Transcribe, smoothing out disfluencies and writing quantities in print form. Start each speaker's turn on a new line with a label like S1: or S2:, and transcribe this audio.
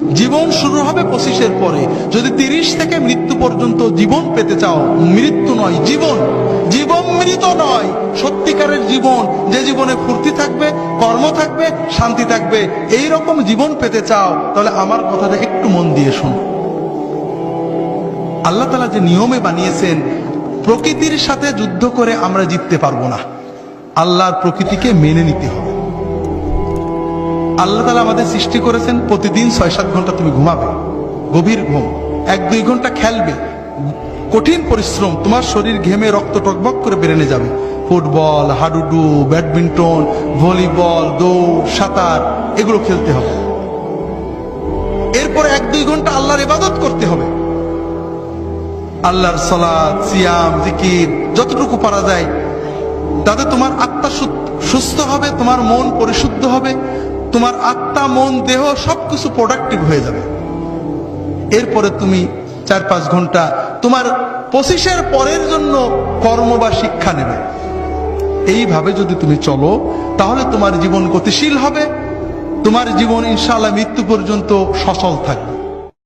S1: জীবন শুরু হবে 25-এর পরে। যদি 30 থেকে মৃত্যু পর্যন্ত জীবন পেতে চাও, মৃত্যু নয় জীবন, জীবন মৃত নয়, সত্যিকারের জীবন, যে জীবনে ফুর্তি থাকবে, কর্ম থাকবে, শান্তি থাকবে, এই রকম জীবন পেতে চাও, তাহলে আমার কথাটা একটু মন দিয়ে শোনো। আল্লাহ তাআলা যে নিয়মে বানিয়েছেন, প্রকৃতির সাথে যুদ্ধ করে আমরা জিততে পারবো না, আল্লাহর প্রকৃতিকে মেনে নিতে হবে। আল্লাহ তাআলা আমাদের সৃষ্টি করেছেন, প্রতিদিন 6-7 ঘন্টা তুমি ঘুমাবে, গভীর ঘুম, 1-2 ঘন্টা খেলবে, কঠিন পরিশ্রম, তোমার শরীর ঘেমে রক্ত টকবক করে বেরেনে যাবে, ফুটবল, হাডুডু, ব্যাডমিন্টন, ভলিবল, দৌড়, সাঁতার, এগুলো খেলতে হবে। এরপর 1-2 ঘন্টা আল্লাহর ইবাদত করতে হবে, আল্লাহর সালাত, সিয়াম, জিকির যতটুকু পারা যায়, তাতে তোমার আত্মা সুস্থ হবে, তোমার মন পরিশুদ্ধ হবে, তোমার আত্মা, মন, দেহ সবকিছু প্রোডাক্টিভ হয়ে যাবে। এরপরে তুমি 4-5 ঘন্টা তোমার 25-এর পরের জন্য কর্ম বা শিক্ষা নেবে। এইভাবে যদি তুমি চলো, তাহলে তোমার জীবন গতিশীল হবে, তোমার জীবন ইনশাআল্লাহ মৃত্যু পর্যন্ত সচল থাকবে।